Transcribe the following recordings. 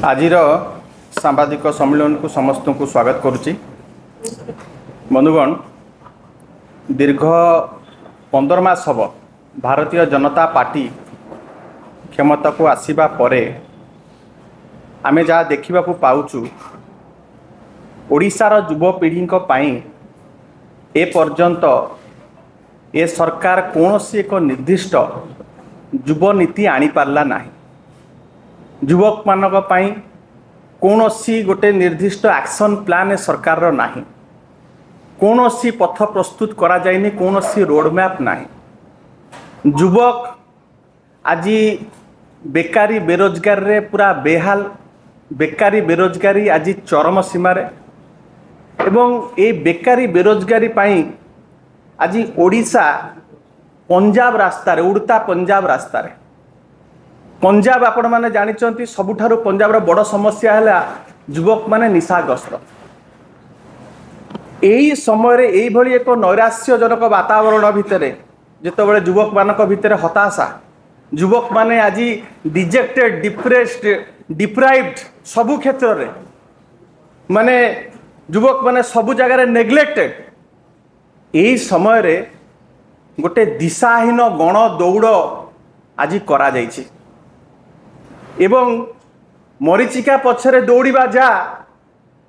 आजिर सांबादिक सम्मेलन को समस्त को स्वागत करुच्ची। बंधुगण, दीर्घ 15 मास हम भारतीय जनता पार्टी क्षमता को आसवा परे आमे जहाँ देखा पाउचु ओडिशार युवपीढ़ी ए पर्यंत ए सरकार कौन सी एक निर्दिष्ट युव नीति आनी पारला नाही। युवक मानक पई कौन सी गोटे निर्दिष्ट एक्शन प्लान सरकार नाही। कौन सी पथ प्रस्तुत करा जाइनी, कौन सी रोड मैप नाही। युवक आज बेकारी बेरोजगार रे पूरा बेहाल, बेकारी बेरोजगारी आज चरम सीमार एवं ए बेकारी बेरोजगारी पाई आज ओडिशा पंजाब रास्तार उड़ता पंजाब रास्तार पंजाब आपण मैंने जानी सबुठारु पंजाब बड़ समस्या है युवक माने निशाग्रस्त। यही समय यही एक नैराश्यजनक वातावरण भितर जितेबाला युवक मान भितर हताशा, युवक माने आज डिजेक्टेड डिप्रेस्ड डिप्राइव्ड सबु क्षेत्र रे माने युवक माने सबु जगार नेग्लेक्टेड। यही समय रे गोटे दिशाहीन गण दौड़ आज करा जाइछि एवं मरीचिका पछरे दौड़िबा जा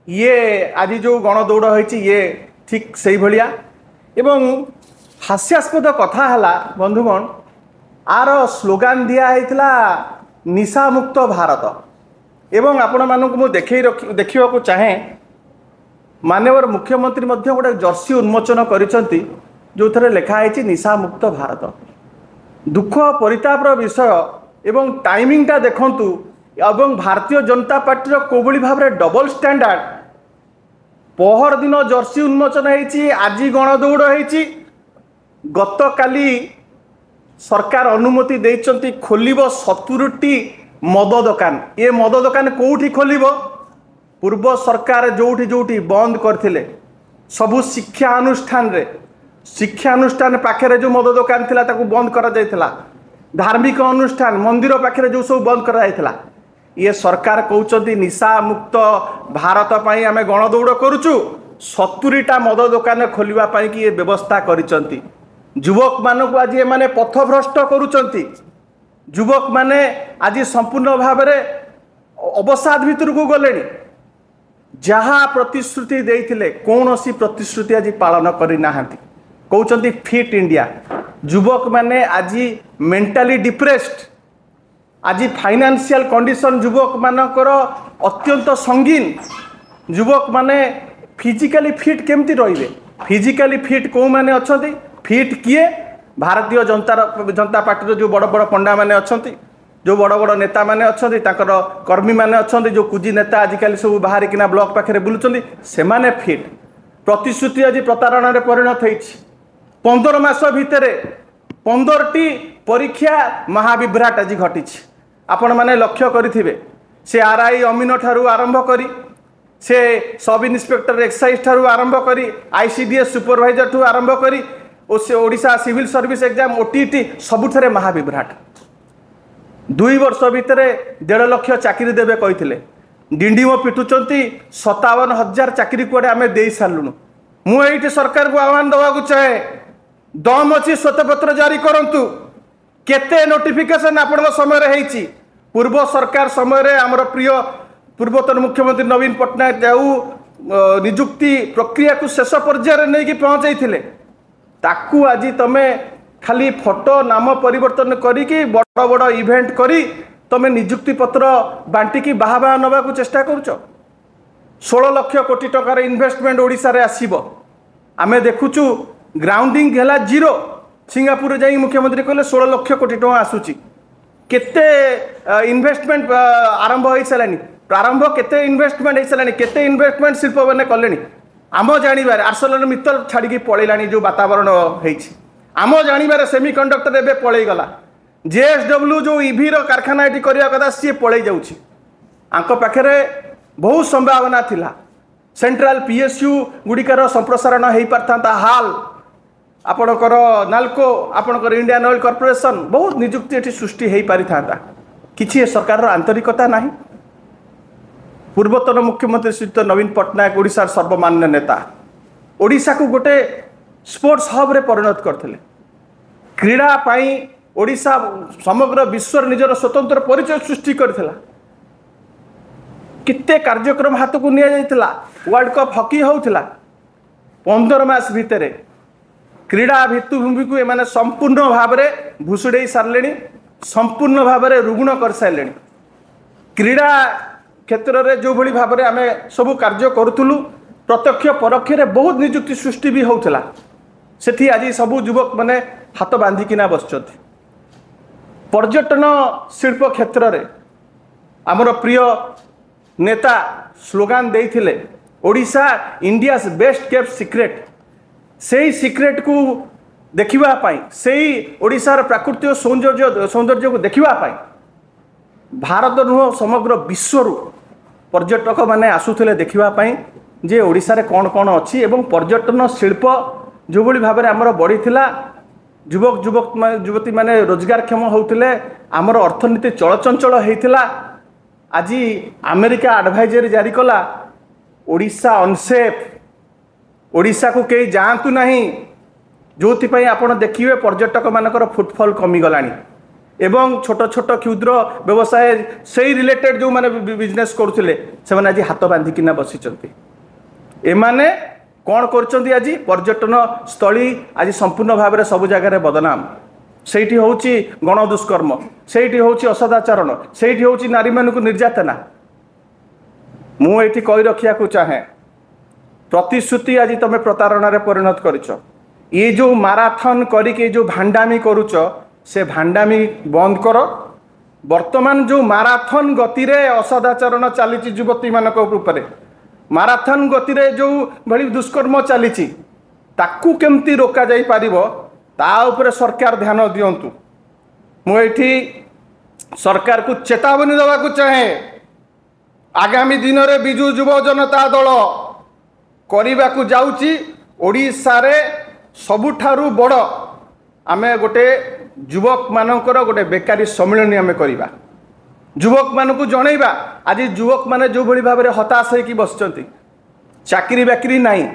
ये आज जो गण दौड़ होइछि ये ठीक सही भलिया। एवं हास्यास्पद कथा हला बंधुगण, आर स्लोगान दिया हैतला निशा मुक्त भारत एवं आपण मानक मु देखिबा को चाहे माननीय मुख्यमंत्री मध्य गोटे जर्सी उन्मोचन करिसंती जो थरे लिखा है निशा मुक्त भारत। दुख परितापर विषय एवं टाइमिंगटा देखंतु एवं भारतीय जनता पार्टी कोबली भाव में डबल स्टैंडर्ड। पहर दिन जर्सी उन्मोचन होती, आज गण दौड़ होती, गत काली सरकार अनुमति देइचंती खोलिबो 70टी मद दुकान। ये मद दुकान कोठी खोलिबो? पूर्व सरकार जोठी जोठी बंद करथिले सबु शिक्षा अनुष्ठान रे, शिक्षा अनुष्ठान पाखे जो मद दुकान थिला ताकू बंद करा जायथिला। धार्मिक अनुष्ठान मंदिर पाखे जो सब बंद करा जायथिला। ये सरकार कहउचंती निशा मुक्त भारत पई आमे गण दौड़ करूचु, 70टा मद दुकान खोलिबा पई कि ये व्यवस्था करिसंती। युवक मानक आज ये माने पथभ्रष्ट करूचंती। युवक माने आज संपूर्ण भाव में अवसाद भितर को गलेनी। जहाँ प्रतिश्रुति देइथिले कौन सी प्रतिश्रुति आज पालन करि नाहंती। कहउचंती फिट इंडिया। युवक माने आज मेंटली डिप्रेस्ड, आज फाइनेंशियल कंडीशन युवक मानकर अत्यंत संगीन। युवक माने फिजिकली फिट केमती रहिबे? फिजिकली फिट को माने अछंती? फिट किए? भारतीय जनता पार्टी जो बड़ बड़ पंडा माने अछंती, जो बड़ बड़ नेता माने अछंती, ताकर कर्मी माने अछंती, जो कुजी नेता आजिकल सब बाहर किना ब्लॉक पाखे बुलुचंती, से माने फिट। प्रतिश्रुति आज प्रतारणा रे परिणत होइछि। 15 मास भितर 15टी परीक्षा महाविभ्राट आज घटिछि। आपण माने लक्ष्य करिथिबे से आरआई अमीन ठारू आरंभ करी, से सब इन्स्पेक्टर एक्साइज ठारू आरंभ करी, आईसीडीएस सुपरवाइजर ठू आरंभ करी, से Odisha civil service exam OTT सबुठरे महाविभ्राट। 2 वर्ष भितर 1.5 लाख चाकरी देवे कही डिंडीम पिटुचंती 57,000 चाकरी कुआडे आमे दे सारूनु। मुझे सरकार को आह्वान देवाक चाहे, दम अच्छी श्वेतपत्र जारी करंतु। केते नोटिफिकेशन आपण समय होईची? पूर्व सरकार समय आमर प्रिय पूर्वतन मुख्यमंत्री नवीन पट्टनायक जाऊ निजुक्ति प्रक्रिया को शेष पर्यायर नहीं कि पहुंचाई ताकू आज तमे खाली फोटो नाम परिवर्तन करी बड़ बड़ इवेंट करी तमे निजुक्ति पत्र बांटिकी बाहा नवा को चेष्टा करुच। 16 लाख कोटी टकार इन्वेस्टमेंट ओडिशा रे आसीबो। आमे देखुचु ग्राउंडिंग हैला 0। सिंगापुर जाई मुख्यमंत्री कहले 16 लाख कोटी टका आसुची। केते इन्वेस्टमेंट आरंभ होई सलानी? प्रारंभ केते इन्वेस्टमेंट होई सलानी? केते इन्वेस्टमेंट शिल्प बने कलेनी? आम जानिबार आर्सेलर मित्तल छाड़ी पळैलानी जो वातावरण होईछि। आम जानिबार सेमीकंडक्टर एबे पळै गला। जेएसडब्ल्यू जो ईवी रो कारखाना एटी करिया कथा सी पळै जाउछि। आंको पाखरे बहुत संभावना थिला। सेंट्रल पीएसयू गुड़िकार संप्रसारण हो पारता हाल आपणकर नाल्को आपणकर इंडियन ऑयल कॉर्पोरेशन बहुत निजुक्ति सृष्टि हो पारि था। किछि सरकार आंतरिकता नहीं। पूर्वतन मुख्यमंत्री श्रीयुत नवीन पट्टनायक ओडिशार सर्वमान्य नेता ओडिशा को गोटे स्पोर्ट्स हब रे परिणत करथिले। क्रीड़ा पाई ओडिशा समग्र विश्व निजर स्वतंत्र परिचय सृष्टि करथिला। किते कार्यक्रम हाथ को निया जाइथिला। वर्ल्ड कप हॉकी होउथिला 15 मास भितरे क्रीड़ा भित्तिभूमि को एमाने संपूर्ण भाव में भुसुड़े सारे संपूर्ण भाव में रुग्ण कर सारे। क्रीड़ा क्षेत्र में जो भली भाव में आम सब कार्य करूँ प्रत्यक्ष परोक्ष बहुत निजुक्ति सृष्टि भी होता सेठी आज सब युवक मैंने हाथ बांधिकिना बस। पर्यटन शिल्प क्षेत्र में आमर प्रिय नेता स्लोगान देइथिले Odisha India's best kept secret. से सीक्रेट को देखिबा पाई से ओडिशार प्राकृतिक सौंदर्य को देखिबा पाई भारत नुह समग्र विश्व पर्यटक माने आसुथिले देखिबा पाई जे ओडिशा रे कौन कौन अच्छी एवं पर्यटन शिल्प जो भली भाव में आमर बढ़ी युवती माने रोजगारक्षम होते आमर अर्थनीति चलचंचल होता। आज अमेरिका एडवाइजरी जारी कला ओडिशा अनसेफ ओडिशा को कई जातु नहीं जो आपण देखिए पर्यटक मानकर फुटफल कमीगला एवं छोट छोट क्षुद्र व्यवसाय से रिलेटेड जो माने बिजनेस करुले से आज हाथ बांधिकिना बसी एमाने कौन कर आज पर्यटन स्थली आज संपूर्ण भाव में सब जगह बदनाम सेठी होची गण दुष्कर्म सेठी होची असदाचरण सेठी होची नारी मानक निर्यातना। मुझे कही रखा को चाहे प्रतिश्रुति आज तुम प्रतारणा परिणत करिच। ये जो माराथन करके जो भांडामी करुच से भांडामी बंद कर। वर्तमान जो माराथन गति रे असदाचरण चली युवती मानक ऊपर माराथन गति रे जो भली दुष्कर्म चली ताकू केमती रोका जाई पारिबो ता उपरे सरकार ध्यान दियंतु। मुझे सरकार को चेतावनी देवा को चाहे आगामी दिन में विजु युव जनता दल करने को जाऊँगी ओडिशा रे सबुठारु बड़ आमे गोटे युवक मानकर गोटे बेकारी सम्मिलन आमे करिबा युवक मानक जनइबा। आज युवक माने जो भली भाव में हताश होइकी बसचंती चाकरी बाकरी नहीं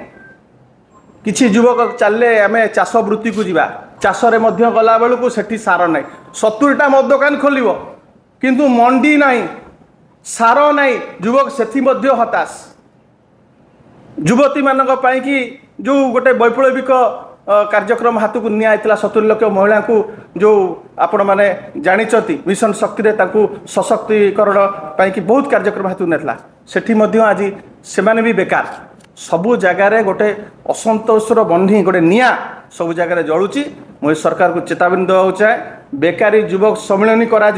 किछि युवक चलले आमे चाष वृत्ति को जीवा चाष रे मध्य गला बेलू सेठी सार नहीं 70टा मद दुकान खोलिबो किंतु मंडी नहीं सार नहीं युवक सेठी मध्य हताश। युवती मानक पाई कि जो गोटे वैप्लविक कार्यक्रम हाथ को निया 70 लाख महिला को जो आपण माने जानिचती मिशन शक्ति रे ताकू सशक्तिकरण पाई कि बहुत कार्यक्रम हाथ नेतला सेठी मध्य आज सेमाने भी बेकार सबु जगार गोटे असंतोषर बन्ही गोटे निया सब जगार जलुची। मुझे सरकार को चेतावनी देवा चाहे बेकारी युवक सम्मिलन करा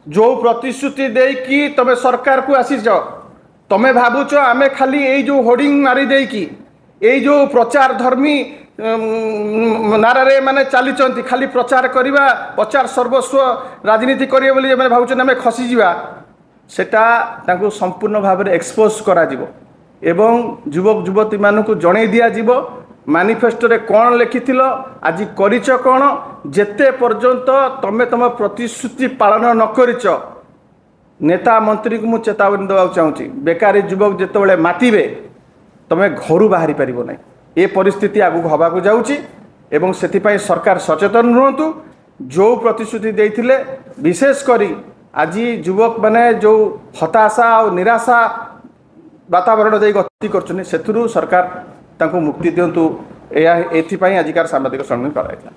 जो प्रतिश्रुति देकी तमे सरकार को आसीच तमे भावुच आमे खाली यही जो होर्डिंग मारी देकी यही जो प्रचार धर्मी नारे माने चली खाली प्रचार करवा प्रचार सर्वस्व राजनीति करिए बोली माने भावुचन आमे खसी जीवा सेटा तांको संपूर्ण भाव में एक्सपोज करा जिवो एवं युवक युवती मानक जणै दिया जीवो मैनिफेस्टो रे कौन लिखिथिल आज करिच कौन जेते पर्यंत तमे तम प्रतिश्रुति पालन न करिच नेता मंत्री को मुझे चेतावनी देवा चाहूँगी बेकारी युवक जितेबाला मातिबे तमे घर बाहरी पारिबो नै ये परिस्थिति आगु हवाक जाऊँगी एवं सेथिपाई सरकार सचेतन रुहतु। जो प्रतिश्रुति देइथिले विशेष करी आज युवक माने जो हताशा और निराशा वातावरण दे गति कर सरकार तांको मुक्ति दिंतु एथिपाई आजिकार साम्बादिक सम्मेलन कराइला।